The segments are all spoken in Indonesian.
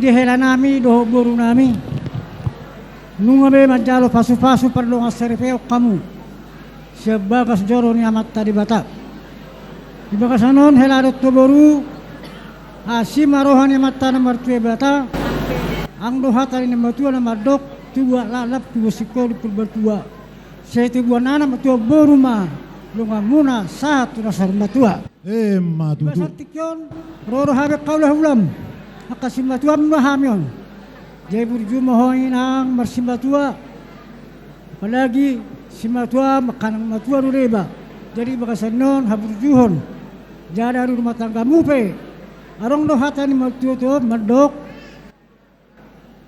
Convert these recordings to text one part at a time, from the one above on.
dihela nami doho buru nami. Nungabe majalo pasu-pasu perlu ngaseripeo kamu. Sebagas joro ni amat tadi bata. Ibakasanon heladot to boru. Asima rohani mata nomor 2 bata. Ang doha tadi nomor 2 nomor dok. Tua lalap tua sikoli perbertua. Saya tua nana matua boru ma. Lunga muna saat rasar matua. Matutu. Basar tikyon. Roro habe kaulah ulam. Akasim matua mahamion. Jai burju mohoin ang marsimbatua. Apalagi si matua makanang matua rureba. Jadi bakasan non haburjuhon. Jada rumah tangga mupe. Arong do hatani matua tu merdok.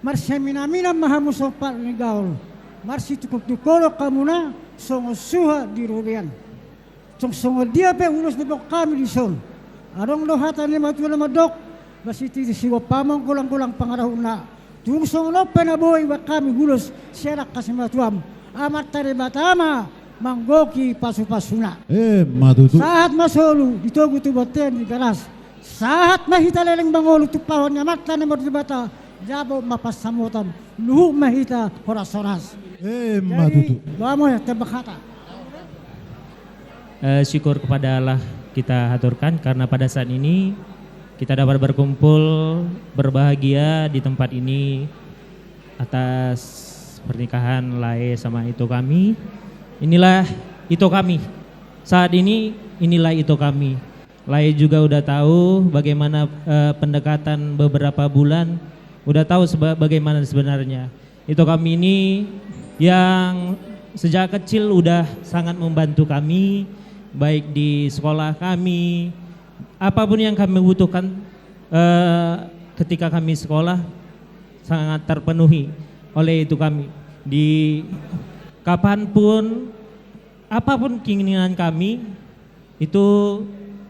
Marseminamina mahamusopal ni gaul. Marsi tukolo kamuna songo suha di rurian. Songo dia pe ulus di bok kami di son. Arong do hatani matua na merdok. Masiti siwa pamong kulang-kulang pangarahuna. Tung songo penaboy wa kami gulus serak kasimatuam. Amat tari batama manggoki pasu-pasuna. Matutu. Saat masolu ditogu tu baten di garas. Saat mahita leleng bangolu tu pahon nyamat na nomor bata. Jabo mapas samutan luhu mahita horas-horas. Matutu. Bamo ya tebakata. Syukur kepada Allah kita haturkan karena pada saat ini kita dapat berkumpul berbahagia di tempat ini atas pernikahan Lae sama Ito kami. Inilah Ito kami. Saat ini inilah Ito kami. Lae juga udah tahu bagaimana pendekatan beberapa bulan, udah tahu bagaimana sebenarnya. Ito kami ini yang sejak kecil udah sangat membantu kami, baik di sekolah kami, apapun yang kami butuhkan ketika kami sekolah sangat terpenuhi oleh Itu kami. Di kapanpun, apapun keinginan kami itu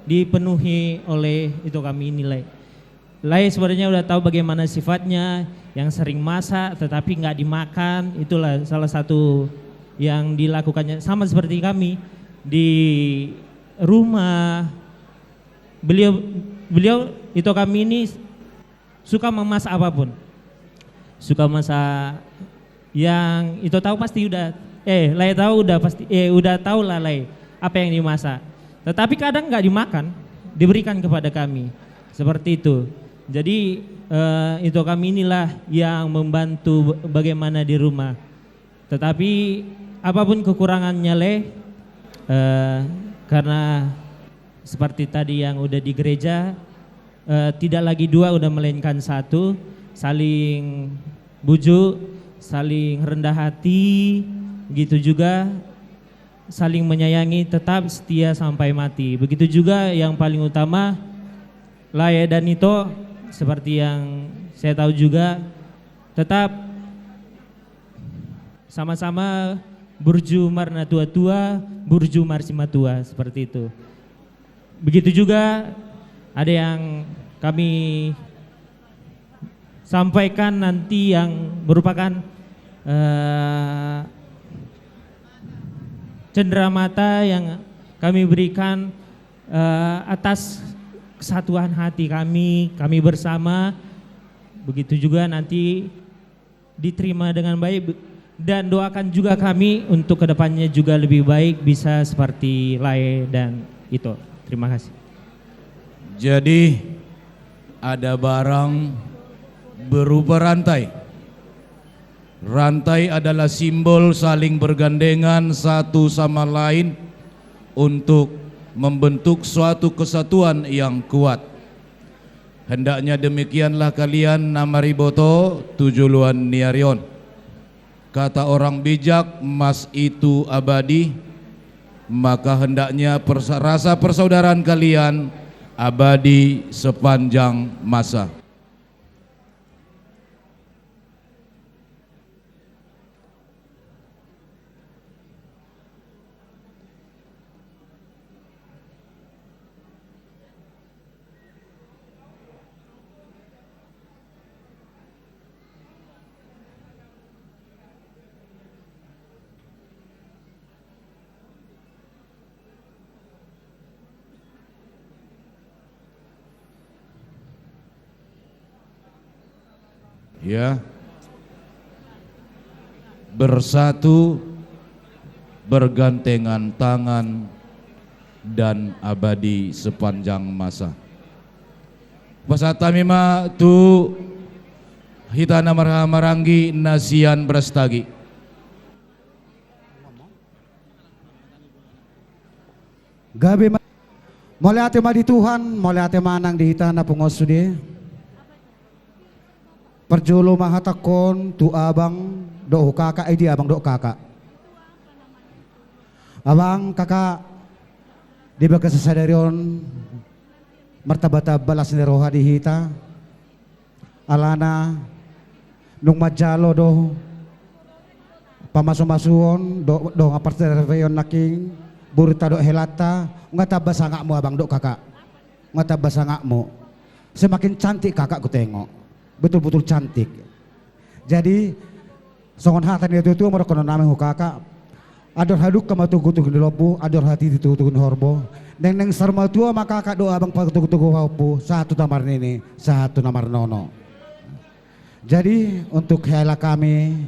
dipenuhi oleh Itu kami nilai. Lain sebenarnya udah tahu bagaimana sifatnya, yang sering masak tetapi nggak dimakan, itulah salah satu yang dilakukannya. Sama seperti kami di rumah, beliau Itu kami ini suka memasak apapun, suka masak yang Itu tahu pasti udah, Lai tahu udah pasti, udah tahu lah Lai apa yang dimasak. Tetapi kadang nggak dimakan, diberikan kepada kami, seperti itu. Jadi Itu kami inilah yang membantu bagaimana di rumah. Tetapi apapun kekurangannya Le, karena seperti tadi yang udah di gereja, tidak lagi dua udah melainkan satu, saling bujuk, saling rendah hati, begitu juga saling menyayangi, tetap setia sampai mati. Begitu juga yang paling utama Lae dan Ito, seperti yang saya tahu juga, tetap sama-sama burju marna tua-tua, burju marsimatua, seperti itu. Begitu juga ada yang kami sampaikan nanti yang merupakan cenderamata yang kami berikan atas kesatuan hati kami bersama. Begitu juga nanti diterima dengan baik, dan doakan juga kami untuk kedepannya juga lebih baik, bisa seperti Lae dan Ito. Terima kasih. Jadi ada barang berupa rantai. Rantai adalah simbol saling bergandengan satu sama lain untuk membentuk suatu kesatuan yang kuat. Hendaknya demikianlah kalian namariboto tujuluan niarion. Kata orang bijak, emas itu abadi, maka hendaknya rasa persaudaraan kalian abadi sepanjang masa. ya, bersatu, bergandengan tangan, dan abadi sepanjang masa. Pasata mima tu hitana maranggi nasian brastagi. Gabi mole ate madi Tuhan, mole ate manang di hitana pungosudi. Perjolo mahatakon tu abang do kakak di abang do kakak. Abang kakak di bagas sasadarion martabata balas ni roha di hita. Alana nung majalo do pamasumasuon do ngapartereyon naking burita do helata ngata basangak mo abang do kakak, ngata basangak mo semakin cantik kakak ku tengok, betul-betul cantik. Jadi songon hatan itu merokono nameng hu kakak ador haduk kama tugu-tugu di lobu, ador hati di tugu-tugu di horbo. Neng sarma tua maka kakak do abang pak tugu-tugu hopu satu namar nini, satu namar nono. Jadi untuk hela kami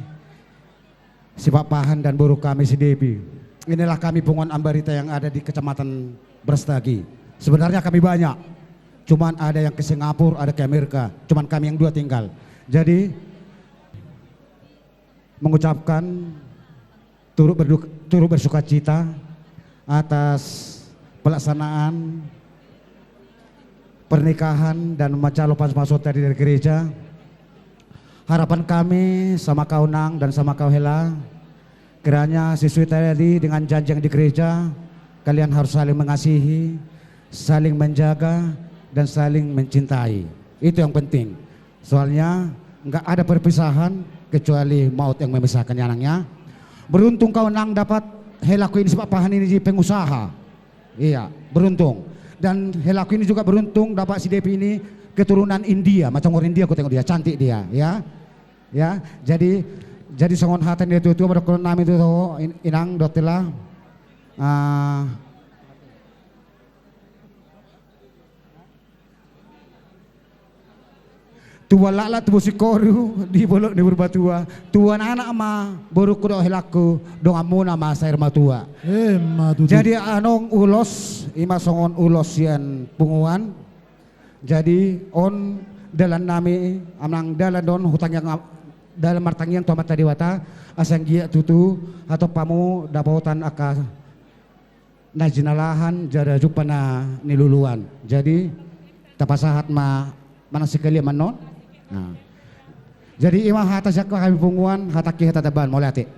si Pak Pahan dan buruh kami si Debi, inilah kami Punguan Ambarita yang ada di Kecamatan Brastagi. Sebenarnya kami banyak, cuman ada yang ke Singapura, ada ke Amerika, cuman kami yang dua tinggal. Jadi mengucapkan turut bersuka cita atas pelaksanaan pernikahan dan macalo pas masuk tadi dari gereja. Harapan kami sama kau Nang dan sama kau Hela, kiranya siswi tadi dengan janji yang di gereja, kalian harus saling mengasihi, saling menjaga, dan saling mencintai. Itu yang penting. Soalnya nggak ada perpisahan kecuali maut yang memisahkan anaknya. Beruntung kau Nang dapat Helaku ini sebab Pahan ini jadi pengusaha. Iya, beruntung. Dan Helaku ini juga beruntung dapat si Depi ini keturunan India, macam orang India aku tengok dia, cantik dia, ya. Ya, jadi songon hatan dia itu pada kolon nami itu inang dotela tua lala tu sikoru di bolok di berbatua tua anak ma baru kudo helaku dong amuna ma sair matua. Madudu. Jadi anong ulos ima songon ulos yan punguan. Jadi on dalan nami amang dalan don hutang yang dalam martang yang tomat tadi wata asang gia tutu atau pamu dapautan aka najinalahan jara jupana niluluan. Jadi tapasahat ma mana sekali manon. Nah. Jadi ima hata sakwa kami punguan hataki hata taban mauliate.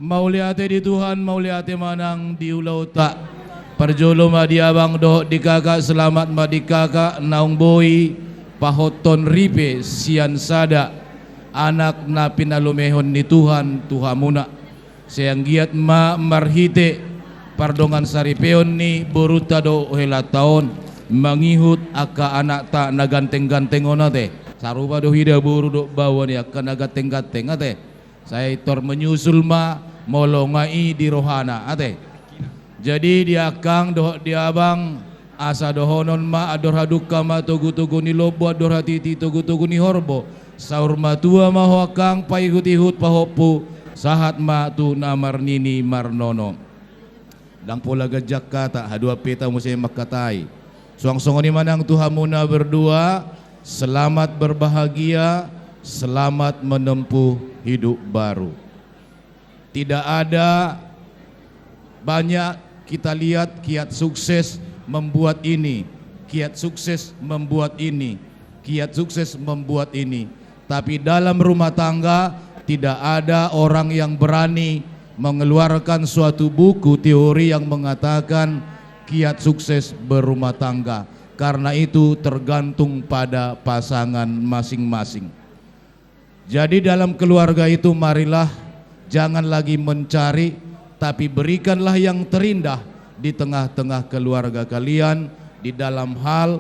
Mauliate di Tuhan, mauliate manang di ulau tak. Perjolo madi abang doh di kakak selamat madi kakak naung boy pahoton ripe sian sada anak na pinalumehon ni Tuhan Tuhamuna sayang giat ma marhite pardongan saripeon ni boruta do hela taon mangihut aka anak ta naganteng-ganteng onate sarupa do hida buru do bawa ni aka naganteng-ganteng ate saya tor menyusul ma molongai di rohana ate. Jadi dia kang doh dia abang asa dohonon ma ador haduka ma tugu-tugu ni lobo ador hatiti tugu-tugu ni horbo saur matua ma hoakang paihut-ihut pahopu sahat ma tu namar nini marnono dang pola gajak kata hadua peta musay makatai suang-songon ni manang Tuhamuna berdua selamat berbahagia selamat menempuh hidup baru. Tidak ada banyak kita lihat kiat sukses membuat ini, kiat sukses membuat ini, kiat sukses membuat ini. Tapi dalam rumah tangga tidak ada orang yang berani mengeluarkan suatu buku teori yang mengatakan kiat sukses berumah tangga. Karena itu tergantung pada pasangan masing-masing. Jadi dalam keluarga itu marilah jangan lagi mencari, tapi berikanlah yang terindah di tengah-tengah keluarga kalian di dalam hal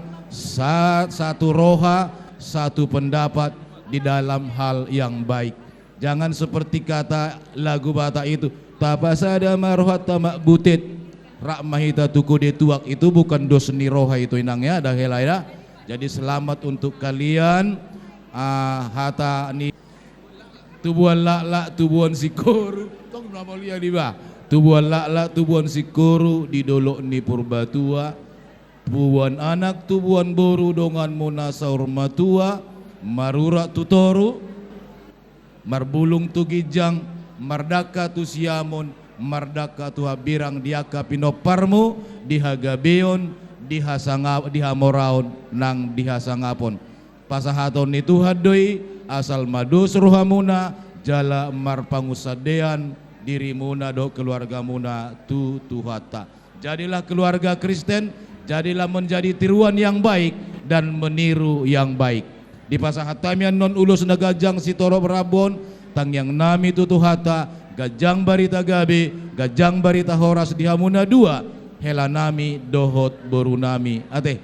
satu roha, satu pendapat di dalam hal yang baik. Jangan seperti kata lagu Batak itu, tapasada marohat tamak butit rakmahita tuku detuak, itu bukan dos ni roha itu inangnya ada helaya. Jadi selamat untuk kalian, hata ni tubuhan lak tubuhan sikoru tong nama liya di ba tubuhan lak tubuhan sikoru di dolok ni purbatua tubuhan anak tubuhan boru dongan muna saur matua marura tutoru marbulung tu gijang mardaka tu siamon mardaka tu habirang diaka pinoparmu dihagabeon dihamoraon nang dihasangapon pasahaton itu hadoi asal madus ruhamuna jala mar pangusadean dirimuna do keluarga muna tu tuhata. Jadilah keluarga Kristen, jadilah menjadi tiruan yang baik dan meniru yang baik. Di pasahatamian non ulus nagajang si toro berabon tang yang nami tu tuhata gajang barita gabe gajang barita horas dihamuna dua hela nami dohot borunami ate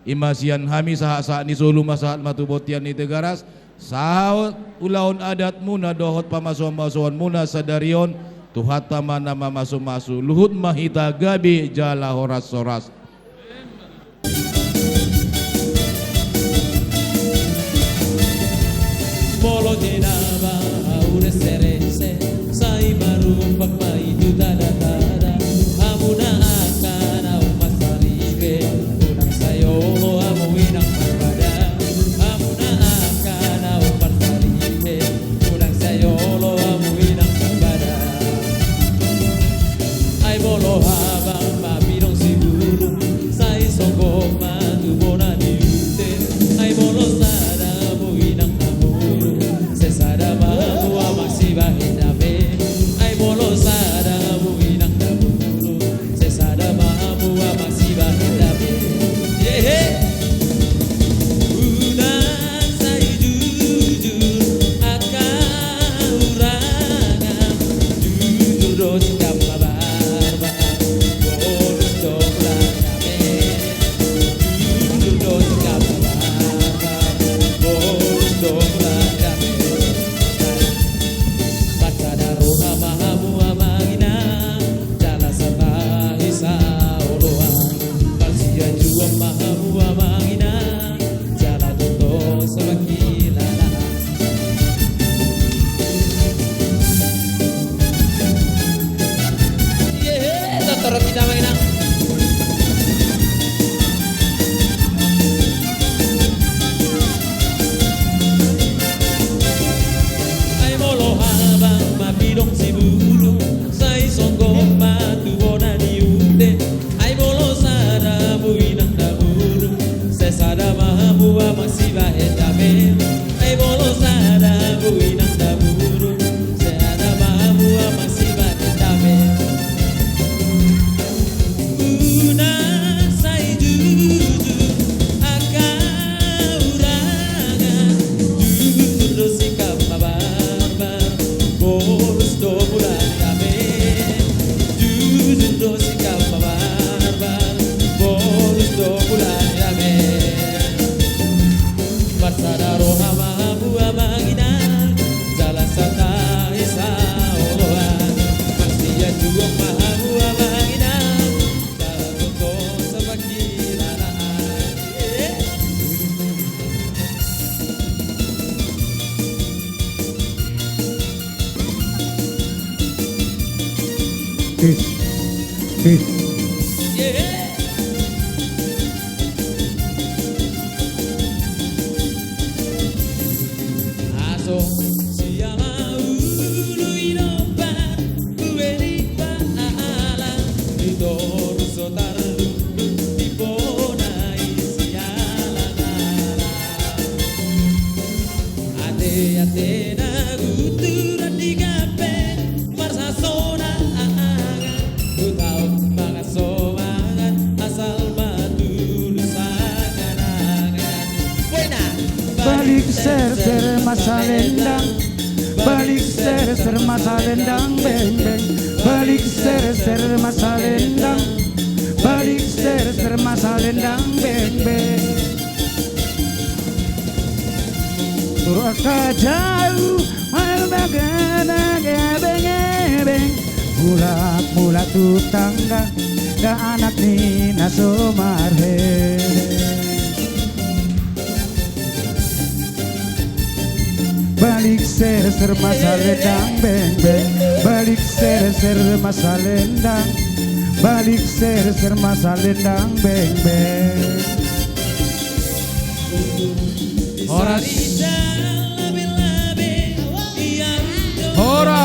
imasian hami saha ni sulu masahat matubotian ni tegaras saut ulaun adat muna dohot pamasuan muna sadarion tuhata mana masu luhut mahita gabi jala horas soras Bolo jenaba aure serese sai baru papai tu tada amuna akana umasaribe unang sayo amu winang berbada amuna akana umasaribe unang sayo amu winang berbada ai bolo habang mabirong siburu sai songgo matu bona diute ai bolo sada mu winang namuru sesada mahu amasi bahidame ai bolo sada mu winang namuru sesada mahu amasi bahidame yehe unang sai jujur akaurangan jujur dos kamabarba bonus dobrak kame jujur dos kamabarba bonus dobrak kame Batada roha mahamu amagina jala sata hisa oloa Balsia jua mahamu amagina jala toto sebakilana Yeay, toto tidak mengenang Ai bolo habang mabidong siburu sai songgo matu bona diute ai bolo sada buinang daburu sesada mahamu amasi bahedame ai bolo sada buinang daburu sesada mahamu amasi bahedame una sai jujur akaurangan jujur dosikam mabarbar bonus do bulan kame jujur dosikam mabarbar bonus do bulan kame Barsada roha mahamu amagina jala sata isa oloan Mastia juga mahamu amagina jala toto sebakilanaan Peace. Peace. Yeah. Aso siama ulu inopan ueli paala Idoro sotardu tipona isialana Ate na guturan di gape marsa sona Ku tahu banget somangat asal batu lusangan Buena Balik ser masa lendang Balik ser masa lendang beng beng Balik ser masa lendang Balik ser masa lendang beng beng Turut ke jauh mal bagana beng beng Mulak tu tangga da anak ni nasomarhe Balik ser masa lendang beng beng. Balik ser masa lendang. Balik ser masa lendang beng beng. Horas. Horas.